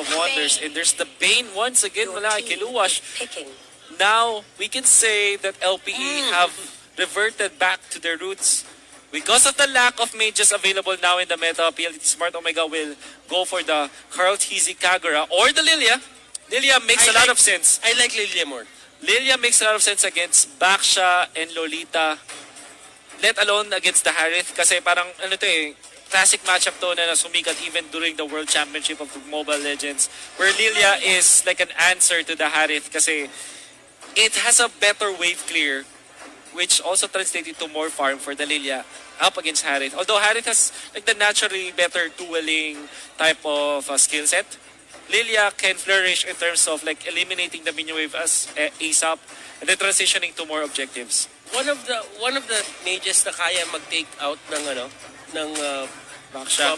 of wonders. And there's the Bane once again mula kay Kiluwash. Now, we can say that LPE have reverted back to their roots. Because of the lack of mages available now in the meta, PLDT Smart Omega will go for the Carl Tizzy Kagura or the Lilia. Lilia makes a lot of sense. I like Lilia more. Lilia makes a lot of sense against Baksha and Lolita. Let alone against the Harith. Kasi parang, ano to eh, classic matchup to na sumikat even during the World Championship of Mobile Legends. Where Lilia is like an answer to the Harith. Kasi it has a better wave clear, which also translated to more farm for the Lilia up against Harith. Although Harith has like the naturally better dueling type of skill set, Lilia can flourish in terms of like eliminating the minion wave as ASAP and then transitioning to more objectives. One of the mages na kaya mag-take out ng Baksha.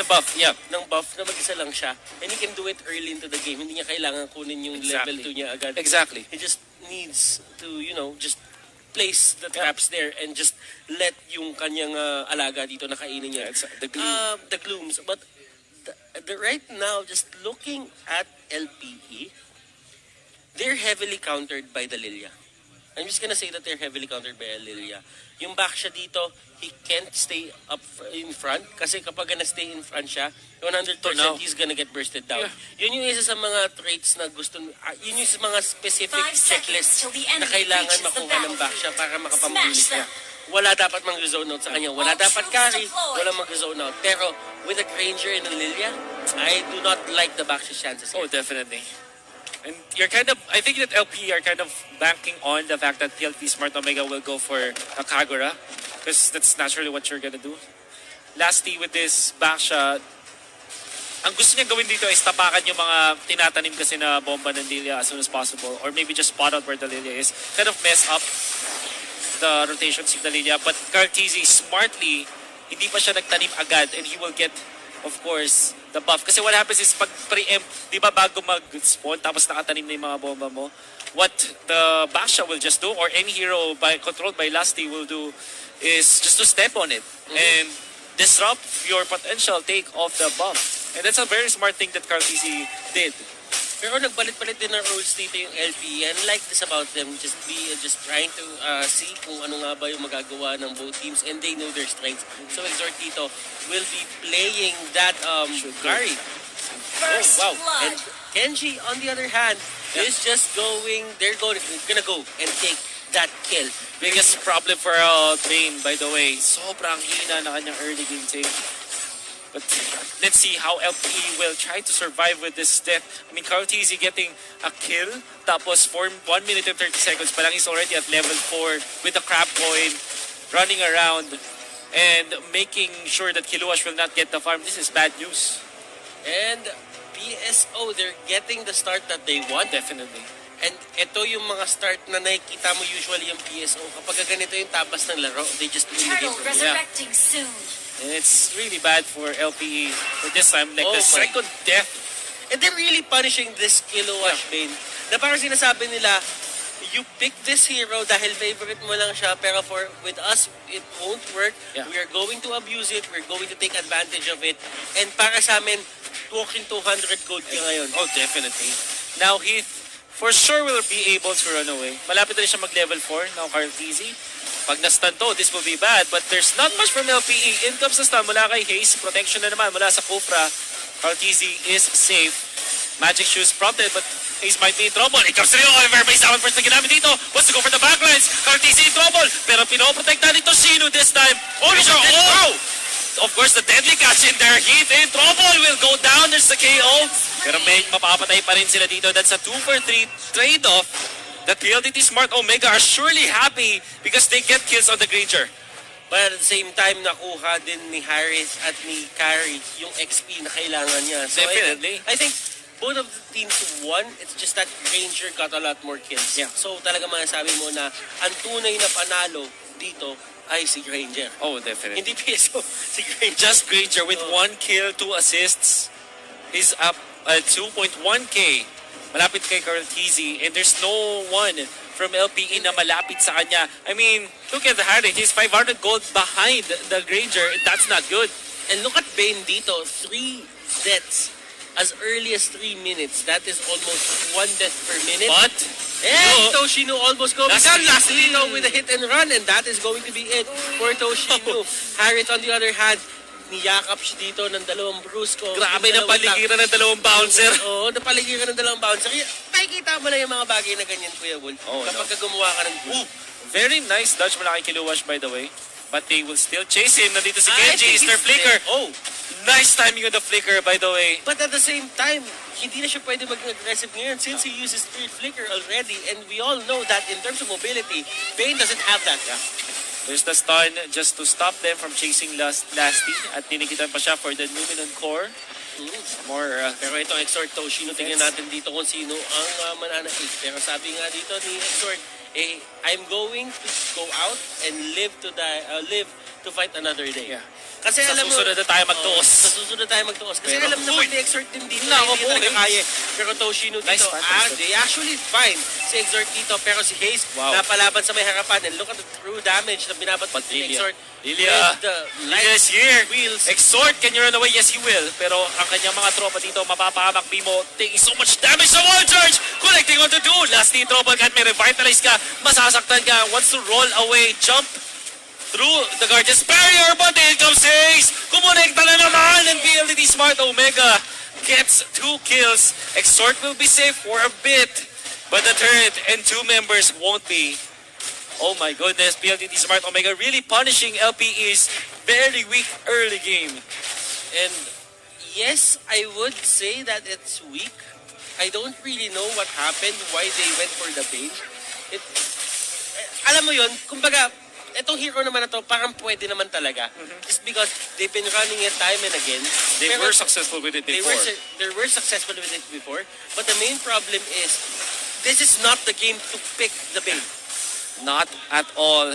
Buff, yeah. Ng buff na mag-isa lang siya. And he can do it early into the game. Hindi niya kailangan kunin yung level 2 niya agad. Exactly. He just needs to, just place the traps there and just let yung kanyang alaga dito na kainin niya. The glooms. But right now, just looking at LPE, they're heavily countered by the Lilia. I'm just gonna say that they're heavily countered by Lilia. Yung Baksha dito, he can't stay up in front kasi kapag na-stay in front siya, 100% he's gonna get bursted down. Yeah. Yun yung isa sa mga traits na gusto, yun yung mga specific checklist na kailangan makuha ng Baksha para makapambulit niya. Wala dapat mag-zone out sa kanya. Wala dapat carry, wala mag-zone out. Pero with a Granger and a Lilia, I do not like the Baksha chances here. Oh, definitely. And I think that LP are kind of banking on the fact that PLP Smart Omega will go for a Kagura because that's naturally what you're gonna do. Lastly, with this Baksha, ang gusto niya gawin dito is tapakan yung mga tinatanim kasi na bomba ng Lilia as soon as possible or maybe just spot out where the Lilia is. Kind of mess up the rotations of the Lilia. But Carl Tizzy smartly, hindi pa siya nagtanim agad and he will get, of course, the buff. Kasi what happens is pag pre-empt, di ba bago mag-spawn tapos nakatanim na yung mga bomba mo, what the Baksha will just do or any hero controlled by Lusty will do is just to step on it and disrupt your potential take off the buff. And that's a very smart thing that Carl Tizzy did. Pero nagpalit-palit din ng roles dito yung LPE and I like this about them, just trying to see kung ano nga ba yung magagawa ng both teams and they know their strengths. So Exortito will be playing that Gary. Oh, wow. And Kenji, on the other hand, is just they're gonna go and take that kill. Biggest problem for Bane, by the way, sobrang hina na kanyang early game take. But let's see how LPE will try to survive with this death. I mean, Carl Tizzy getting a kill, tapos for 1 minute and 30 seconds pa lang he's already at level 4 with the crab coin, running around and making sure that Kiluwash will not get the farm. This is bad news. And PSO, they're getting the start that they want. Definitely. And ito yung mga start na nakikita mo usually yung PSO. Kapag ganito yung tabas ng laro, they just win the game from resurrecting soon. And it's really bad for LPE for this time, like the second death. And they're really punishing this Kiluwash Bane. Na parang sinasabi nila, you pick this hero dahil favorite mo lang siya, pero with us, it won't work. Yeah. We are going to abuse it. We're going to take advantage of it. And para sa amin, walking 200 gold ka ngayon. Oh, definitely. Now, Heath, for sure will be able to run away. Malapit na rin siya mag-level 4, now Carl Tizzy. Pag na-stun to, this will be bad. But there's not much from LPE. In comes the stun mula kay Haze. Protection na naman mula sa Kufra. Carl Tizzy is safe. Magic Shoes prompted, but Haze might be in trouble. It comes to the Oliver. Base down first na ginamit dito. Wants to go for the backlines. Carl Tizzy in trouble. Pero pinoprotect na nito Shino this time. Oh, oh! Of course, the deadly catch in there. Heath in trouble. Will go down. There's the KO. Pero may mapapatay pa rin sila dito. That's a 2-for-3 trade-off. The PLDT Smart Omega are surely happy because they get kills on the Granger. But at the same time, nakuha din ni Harris at ni Carey yung XP na kailangan niya. So definitely. I think both of the teams won. It's just that Granger got a lot more kills. Yeah. So talaga masasabi mo na ang tunay na panalo dito ay si Granger. Oh, definitely. Hindi PSO, si Granger. Just Granger with 1 kill, 2 assists. He's up at 2.1k. Malapit kay Carl Tizzy, and there's no one from LPE na malapit sa kanya. I mean, look at the Harith. He's 500 gold behind the Granger. That's not good. And look at Bane dito. 3 deaths as early as 3 minutes. That is almost 1 death per minute. But, and Toshino almost going down. Lastly, Lastly, with a hit and run, and that is going to be it for Toshino. Harriet, on the other hand, niyakap siya dito ng dalawang brusko. grabe na paligiran ng dalawang bouncer. Oo, napaligiran ng dalawang bouncer. Kaya makikita mo na yung mga bagay na ganyan, Kuya Wolf. Kapag gumawa ka ng Very nice dodge mula kay Kiluwash, by the way. But they will still chase him. Nandito si Kenji. Is their flicker. Oh, Nice timing on the flicker, by the way. but at the same time, hindi na siya pwede maging aggressive ngayon since he uses third flicker already. And we all know that in terms of mobility, Bane doesn't have that. Yeah. There's the stun just to stop them from chasing Lasty. At tinikitan pa siya for the Numenon core. More, Pero ito, Exort Toshino, tingnan natin dito kung sino ang mananakit. Pero sabi nga dito ni Exort, I'm going to go out and live to fight another day. Yeah. Kasi Sa alam mo, susunod na tayo magtuos. Sa susunod tayo magtuos. Kasi Pero, alam naman ni Exort din dito Nako na hindi po, talaga kaya. Pero Toshino Nice dito, fan, they actually fine si Exort dito. Pero si Hayes, Wow. napalaban sa may harapan. And look at the true damage na binabat ni Exort. Lilia With the Lilia is here. wheels. Exort, can you run away? Yes, he will. Pero ang kanyang mga tropa dito, mapapahamak Bimo. Taking so much damage sa wall charge. Collecting on the dude. Last ni tropa, kahit may revitalize ka, masasaktan ka. Wants to roll away, jump through the Guardian's barrier, but here comes Hayes. Kumonekta na naman, and PLDT Smart Omega gets 2 kills. Exort will be safe for a bit, but the turret and 2 members won't be. Oh my goodness, PLDT Smart Omega really punishing LPE's very weak early game. And yes, I would say that it's weak. I don't really know what happened, why they went for the Bane. Alam mo yun, kumbaga, itong hero naman na to, parang pwede naman talaga. Just because they've been running it time and again. They Pero were successful with it they before. they were successful with it before. But the main problem is, this is not the game to pick the Bane. Not at all.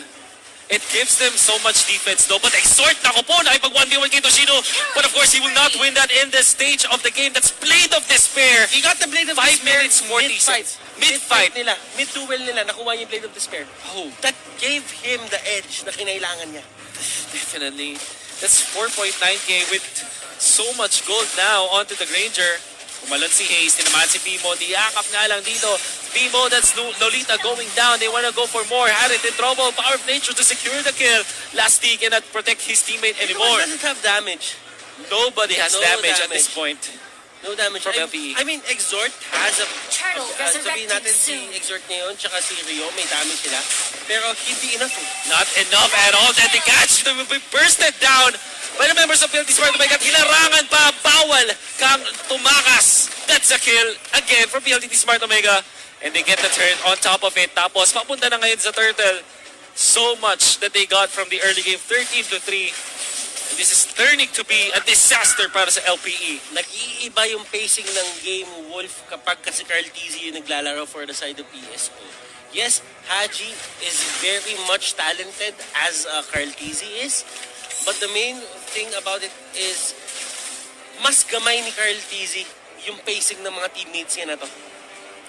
It gives them so much defense though. But Exort, nako po, nakipag 1v1 kay Toshino. But of course, he will not win that in this stage of the game. That's Blade of Despair. He got the Blade of 5 Despair minutes, 40 mid-fight. seconds. Mid-fight nila. Mid-duel nila, nakuha yung Blade of Despair. Oh, That gave him the edge na kinailangan niya. definitely. That's 4.9k with so much gold now onto the Granger. Kumalon si Hayes, tinamaan si Bimo. Niyakap nga lang dito. Bimo, that's Lolita going down. They wanna go for more. Harriet in trouble. Power of nature to secure the kill. Lasty cannot protect his teammate anymore. Doesn't have damage. Nobody has No damage at damage. this point. No damage. From I- LPE. I mean, Exort has a... Turtle sabihin natin si resurrected soon. Exort ngayon, tsaka si Rio, may damage sila. Pero hindi enough. Not enough at all. Then the catch will be bursted down by the members of PLT Smart Omega. Hilarangan pa. Bawal kang tumakas. That's a kill again for PLT Smart Omega. And they get the turn on top of it. Tapos papunta na ngayon sa Turtle. So much that they got from the early game. 13-3. And this is turning to be a disaster para sa LPE. Nag-iiba yung pacing ng game, Wolf, kapag kasi Carl TZ yung naglalaro for the side of PSO. Yes, Haji is very much talented as Carl TZ is. But the main thing about it is, mas gamay ni Carl TZ yung pacing ng mga teammates niya na to.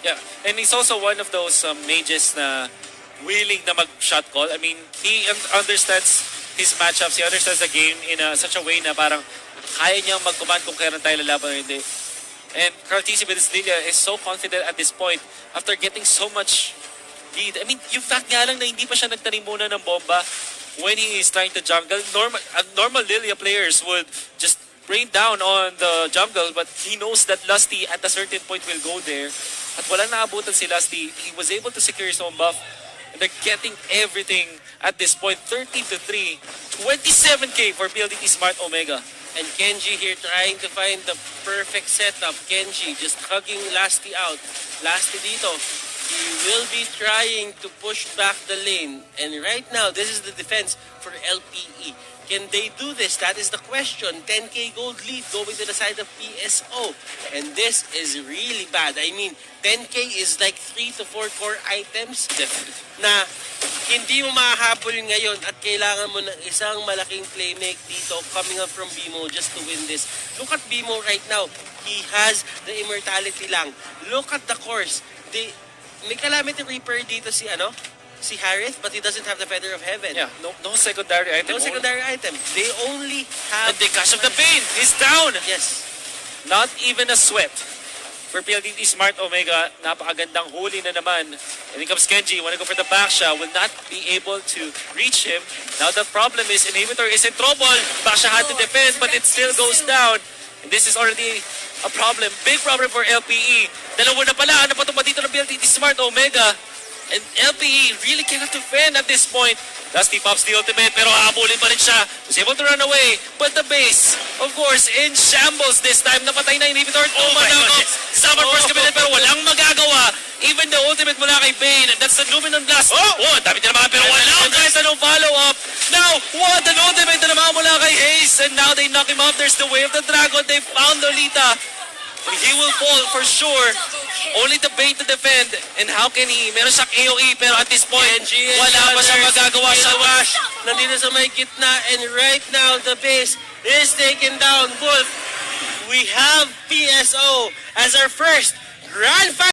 Yeah, and he's also one of those mages na willing na mag-shot call. I mean, he understands his matchups. He understands the game in such a way na parang kaya niyang mag-command kung kailan tayo lalaban o hindi. And Carl TC with his Lilia is so confident at this point after getting so much lead. I mean, yung fact nga lang na hindi pa siya nagtanim muna ng bomba when he is trying to jungle. Normal Lilia players would just rain down on the jungle, but he knows that Lusty at a certain point will go there. At walang naabutan si Lusty. He was able to secure his own buff. And they're getting everything at this point. 13-3. 27k for PLDT Smart Omega. And Kenji here trying to find the perfect setup. Kenji just hugging Lasty out. Lasty dito. He will be trying to push back the lane. And right now, this is the defense for LPE. Can they do this? That is the question. 10k gold lead going to the side of PSO. And this is really bad. I mean, 10k is like 3 to 4 core items na hindi mo mahahabol ngayon at kailangan mo ng isang malaking playmake dito coming up from Bimo just to win this. Look at Bimo right now. He has the immortality lang. Look at the course. May Calamity Reaper dito si Harith, but he doesn't have the Feather of Heaven. Yeah, no secondary item. No secondary item. They only have... And they cash up the pain. He's down. Yes. Not even a sweat for PLDT Smart Omega. Napakagandang huli na naman. And here comes Kenji. Want to go for the back shot. Will not be able to reach him. Now the problem is Inhibitor is in trouble. Baksha had to defend, but it still goes down. And this is already a problem. Big problem for LPE. Dalawa na pala. Ano pa itong dito ng PLDT Smart Omega? And LPE really cannot defend at this point. Dusty pops the ultimate, pero habulin pa rin siya. Was able to run away, but the base, of course, in shambles this time. Napatay na Inhibitor. Tumanakop. Summer Force Cabinet, pero walang magagawa. Even the ultimate mula kay Bane. That's the Luminous Blast. Oh, dami din naman, pero walang kahit anong follow-up. Now, what an ultimate na naman mula kay Ace. And now they knock him off. There's the Way of the Dragon. They found Lolita. He will fall for sure. Only the Bane to defend. And how can he? Meron siyang AOE, pero at this point, wala pa siyang magagawa sa Wash. Nandito sa may gitna, and right now the base is taken down. Wolf, we have PSO as our first Grand Final.